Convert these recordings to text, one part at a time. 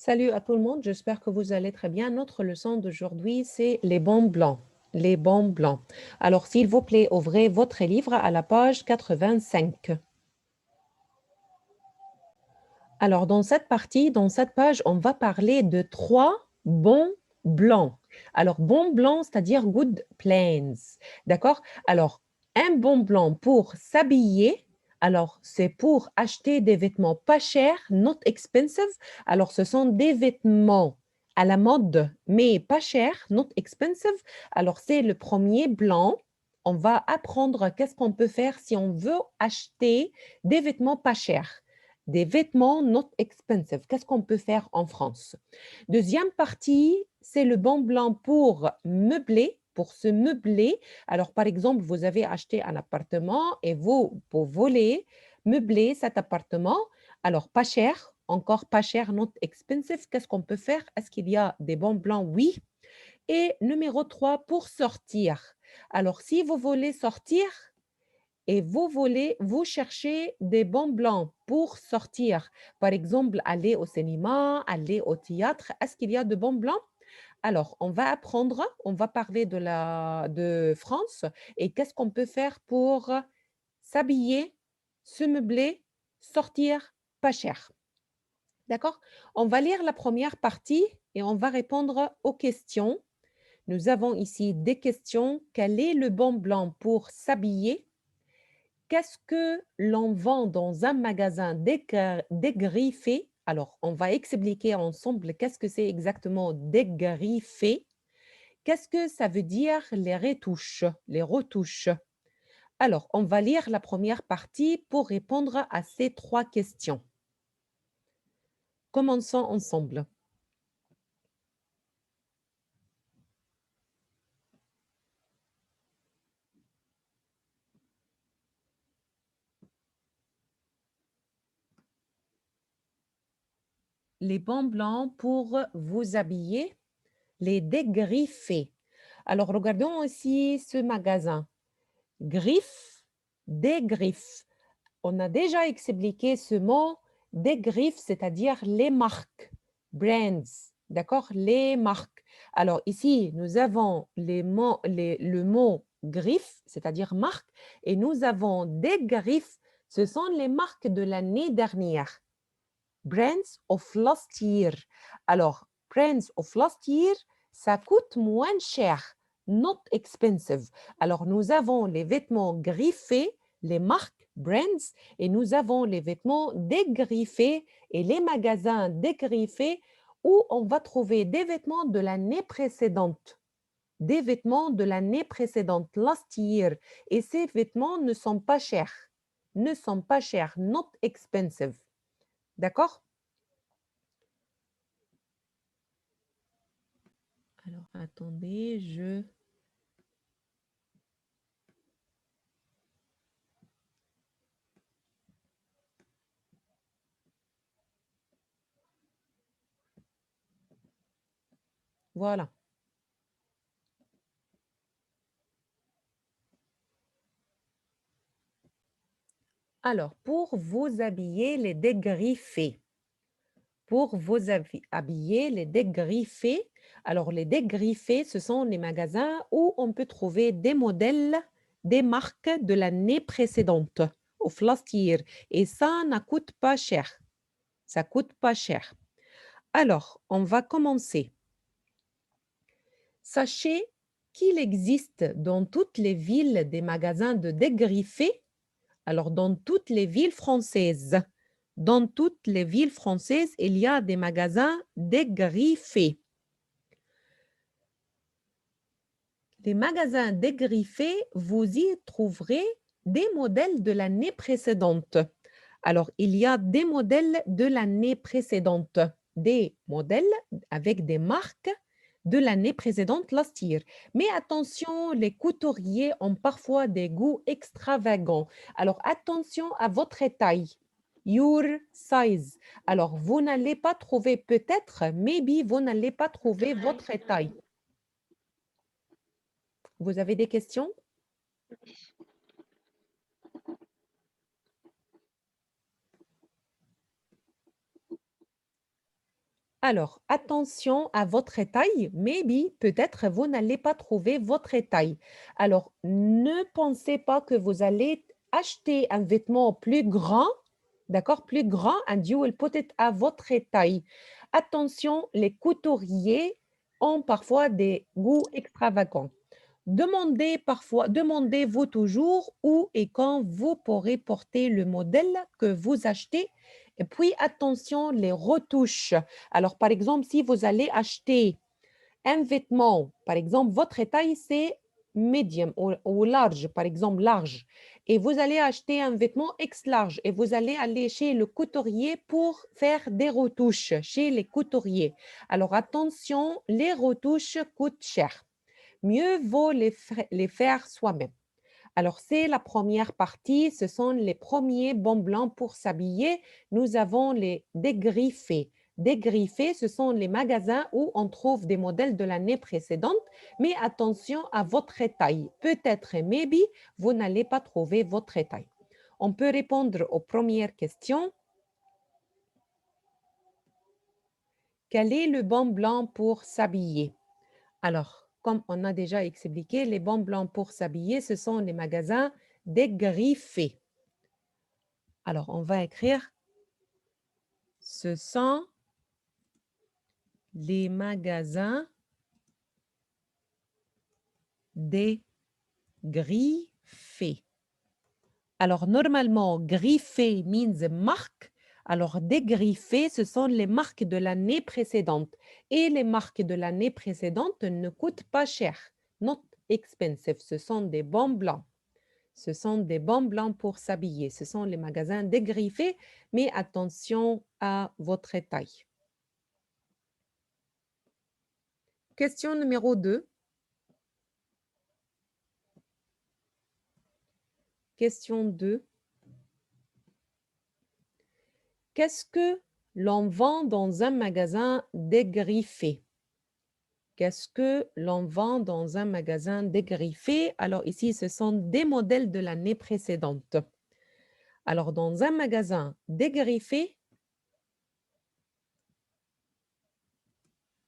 Salut à tout le monde, j'espère que vous allez très bien. Notre leçon d'aujourd'hui, c'est les bons blancs. Les bons blancs. Alors, s'il vous plaît, ouvrez votre livre à la page 85. Alors, dans cette partie, dans cette page, on va parler de trois bons blancs. Alors, bon blanc, c'est-à-dire good plans. D'accord? Alors, un bon blanc pour s'habiller. Alors, c'est pour acheter des vêtements pas chers, not expensive. Alors, ce sont des vêtements à la mode, mais pas chers, not expensive. Alors, c'est le premier blanc. On va apprendre qu'est-ce qu'on peut faire si on veut acheter des vêtements pas chers, des vêtements not expensive. Qu'est-ce qu'on peut faire en France? Deuxième partie, c'est le bon blanc pour meubler, pour se meubler. Alors, par exemple, vous avez acheté un appartement et vous, pour voler, meubler cet appartement. Alors, pas cher, encore pas cher, not expensive. Qu'est-ce qu'on peut faire? Est-ce qu'il y a des bons blancs? Oui. Et numéro 3, pour sortir. Alors, si vous voulez sortir, et vous cherchez des bons blancs pour sortir. Par exemple, aller au cinéma, aller au théâtre. Est-ce qu'il y a de bons blancs? Alors, on va apprendre, on va parler de France et qu'est-ce qu'on peut faire pour s'habiller, se meubler, sortir pas cher. D'accord? On va lire la première partie et on va répondre aux questions. Nous avons ici des questions. Quel est le bon blanc pour s'habiller? Qu'est-ce que l'on vend dans un magasin dégriffé? Alors, on va expliquer ensemble qu'est-ce que c'est exactement dégriffé. Qu'est-ce que ça veut dire les retouches? Les retouches. Alors, on va lire la première partie pour répondre à ces trois questions. Commençons ensemble. Les bons blancs pour vous habiller, les dégriffés. Alors, regardons aussi ce magasin. Griffe, dégriffe. On a déjà expliqué ce mot des griffes, c'est-à-dire les marques, brands, d'accord? Les marques. Alors ici, nous avons le mot griffe, c'est-à-dire marque, et nous avons des griffes, ce sont les marques de l'année dernière. Brands of last year. Alors, brands of last year, ça coûte moins cher, not expensive. Alors, nous avons les vêtements griffés, les marques brands, et nous avons les vêtements dégriffés et les magasins dégriffés où on va trouver des vêtements de l'année précédente. Des vêtements de l'année précédente, last year. Et ces vêtements ne sont pas chers. Ne sont pas chers, not expensive. D'accord? Alors, attendez, Voilà. Alors, pour vous habiller les dégriffés, pour vous habiller les dégriffés, alors les dégriffés, ce sont les magasins où on peut trouver des modèles, des marques de l'année précédente, of last year. Et ça ne coûte pas cher. Ça coûte pas cher. Alors, on va commencer. Sachez qu'il existe dans toutes les villes des magasins de dégriffés. Alors, dans toutes les villes françaises, il y a des magasins dégriffés. Les magasins dégriffés, vous y trouverez des modèles de l'année précédente. Alors, il y a des modèles de l'année précédente, des modèles avec des marques de l'année précédente, last year. Mais attention, les couturiers ont parfois des goûts extravagants. Alors, attention à votre taille. Your size. Alors, vous n'allez pas trouver peut-être, maybe, vous n'allez pas trouver votre taille. Vous avez des questions? Alors, attention à votre taille. Maybe, peut-être vous n'allez pas trouver votre taille. Alors, ne pensez pas que vous allez acheter un vêtement plus grand, d'accord, plus grand, and you will put it à votre taille. Attention, les couturiers ont parfois des goûts extravagants. Demandez-vous toujours où et quand vous pourrez porter le modèle que vous achetez. Et puis, attention, les retouches. Alors, par exemple, si vous allez acheter un vêtement, par exemple, votre taille, c'est medium ou large, par exemple, large. Et vous allez acheter un vêtement X large et vous allez aller chez le couturier pour faire des retouches chez les couturiers. Alors, attention, les retouches coûtent cher. Mieux vaut les faire soi-même. Alors, c'est la première partie, ce sont les premiers bons blancs pour s'habiller. Nous avons les dégriffés. Dégriffés, ce sont les magasins où on trouve des modèles de l'année précédente, mais attention à votre taille. Peut-être, maybe, vous n'allez pas trouver votre taille. On peut répondre aux premières questions. Quel est le bon blanc pour s'habiller? Alors, comme on a déjà expliqué, les bons blancs pour s'habiller, ce sont les magasins dégriffés. Alors, on va écrire, ce sont les magasins dégriffés. Alors, normalement, griffé means marque. Alors, dégriffé, ce sont les marques de l'année précédente. Et les marques de l'année précédente ne coûtent pas cher. Not expensive. Ce sont des bons blancs. Ce sont des bons blancs pour s'habiller. Ce sont les magasins dégriffés, mais attention à votre taille. Question numéro 2. Question 2. Qu'est-ce que l'on vend dans un magasin dégriffé? Qu'est-ce que l'on vend dans un magasin dégriffé? Alors ici, ce sont des modèles de l'année précédente. Alors, dans un magasin dégriffé,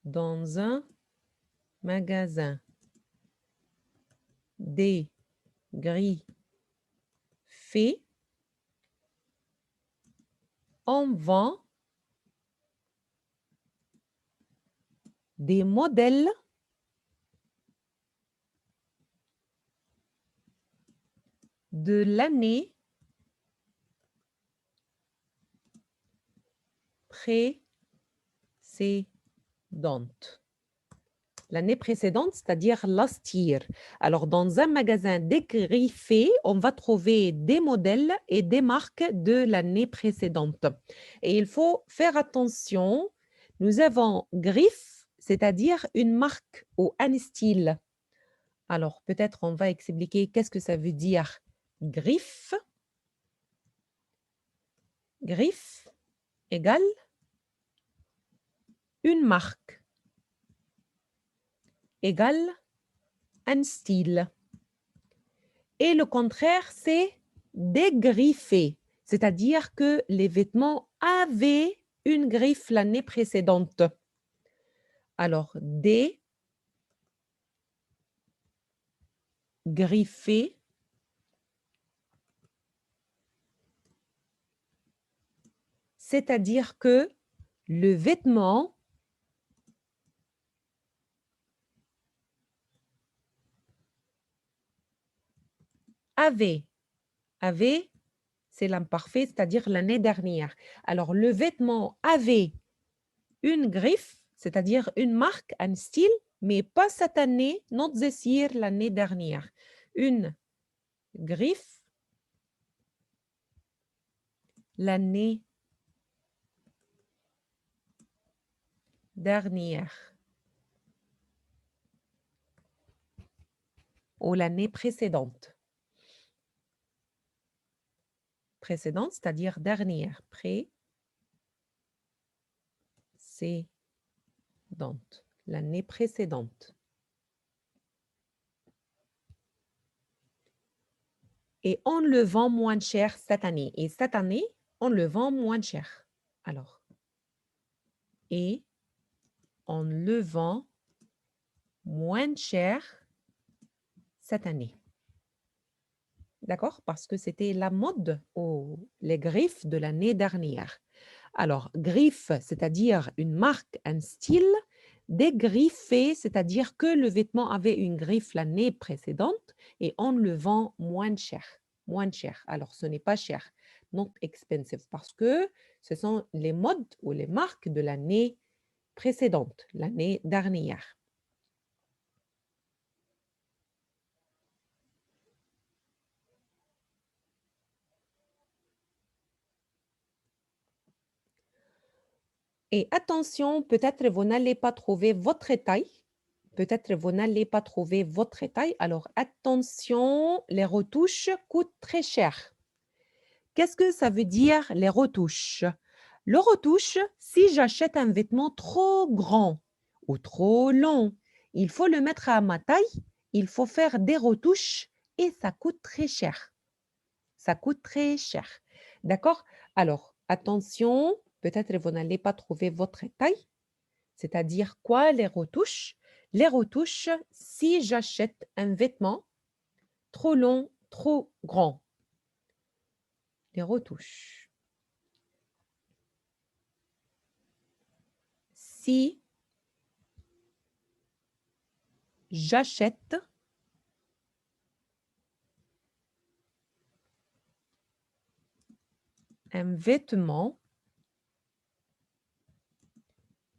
dans un magasin dégriffé, on vend des modèles de l'année précédente. L'année précédente, c'est-à-dire last year. Alors, dans un magasin dégriffé, on va trouver des modèles et des marques de l'année précédente. Et il faut faire attention. Nous avons griffe, c'est-à-dire une marque ou un style. Alors, peut-être on va expliquer qu'est-ce que ça veut dire griffe. Griffe égale une marque égale un style. Et le contraire, c'est dégriffé, c'est-à-dire que les vêtements avaient une griffe l'année précédente. Alors, dégriffé, c'est-à-dire que le vêtement avait, c'est l'imparfait, c'est-à-dire l'année dernière. Alors, le vêtement avait une griffe, c'est-à-dire une marque, un style, mais pas cette année, not this year, l'année dernière. Une griffe l'année dernière ou l'année précédente. Précédente, c'est-à-dire dernière. Précédente. L'année précédente. Et on le vend moins cher cette année. Et cette année, on le vend moins cher. Alors, et on le vend moins cher cette année. D'accord? Parce que c'était la mode ou les griffes de l'année dernière. Alors, griffe, c'est-à-dire une marque, un style. Dégriffé, c'est-à-dire que le vêtement avait une griffe l'année précédente et on le vend moins cher. Moins cher. Alors, ce n'est pas cher. Not expensive. Parce que ce sont les modes ou les marques de l'année précédente, l'année dernière. Et attention, peut-être vous n'allez pas trouver votre taille. Peut-être vous n'allez pas trouver votre taille. Alors attention, les retouches coûtent très cher. Qu'est-ce que ça veut dire les retouches? Le retouche, si j'achète un vêtement trop grand ou trop long, il faut le mettre à ma taille, il faut faire des retouches et ça coûte très cher. Ça coûte très cher. D'accord? Alors, attention, peut-être vous n'allez pas trouver votre taille. C'est-à-dire quoi les retouches? Les retouches, si j'achète un vêtement trop long, trop grand. Les retouches. Si j'achète un vêtement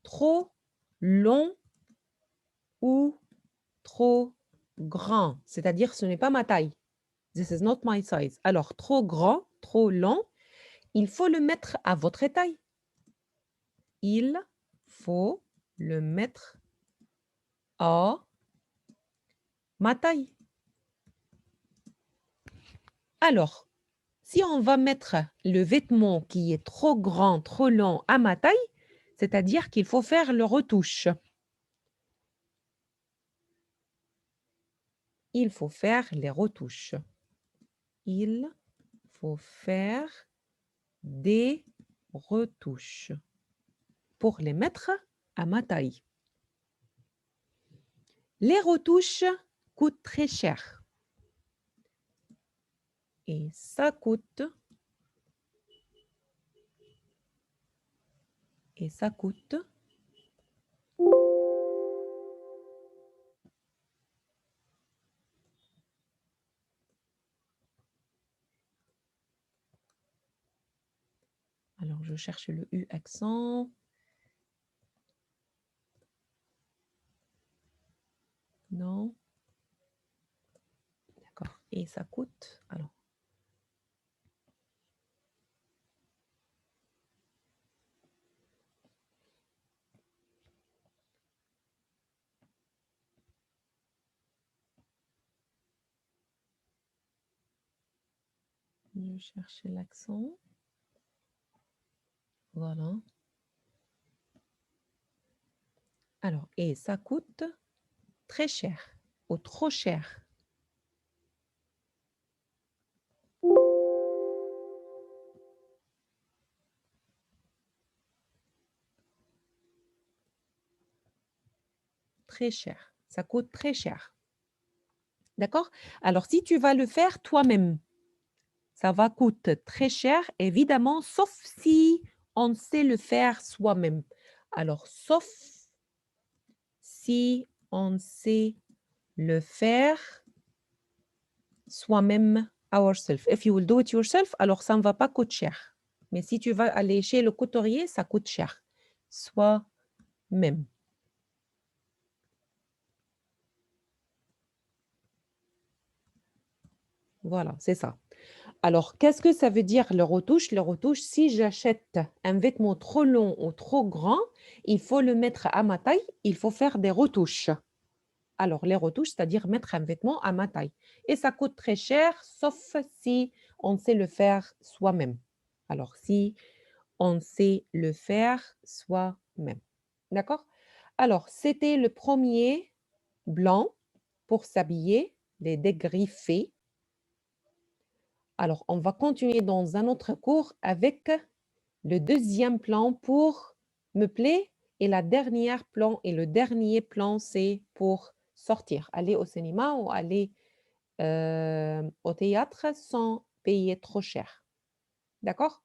trop long ou trop grand, c'est-à-dire ce n'est pas ma taille. This is not my size. Alors, trop grand, trop long, il faut le mettre à votre taille. Il faut le mettre à ma taille. Alors, si on va mettre le vêtement qui est trop grand, trop long à ma taille, c'est-à-dire qu'il faut faire le retouche. Il faut faire les retouches. Il faut faire des retouches pour les mettre à ma taille. Les retouches coûtent très cher. Et ça coûte. Et ça coûte. Alors, je cherche le U accent. Non. D'accord. Et ça coûte. Alors. Je cherche l'accent. Voilà. Alors, et ça coûte très cher ou trop cher. Très cher. Ça coûte très cher. D'accord? Alors, si tu vas le faire toi-même, ça va coûter très cher, évidemment, sauf si on sait le faire soi-même. Alors, sauf si on sait le faire soi-même, ourselves. If you will do it yourself, alors ça ne va pas coûter cher. Mais si tu vas aller chez le couturier, ça coûte cher. Soi-même. Voilà, c'est ça. Alors, qu'est-ce que ça veut dire le retouche? Le retouche, si j'achète un vêtement trop long ou trop grand, il faut le mettre à ma taille, il faut faire des retouches. Alors, les retouches, c'est-à-dire mettre un vêtement à ma taille. Et ça coûte très cher, sauf si on sait le faire soi-même. Alors, si on sait le faire soi-même. D'accord? Alors, c'était le premier blanc pour s'habiller, les dégriffés. Alors, on va continuer dans un autre cours avec le deuxième plan pour me plaît et la dernière plan et le dernier plan, c'est pour sortir, aller au cinéma ou aller au théâtre sans payer trop cher. D'accord?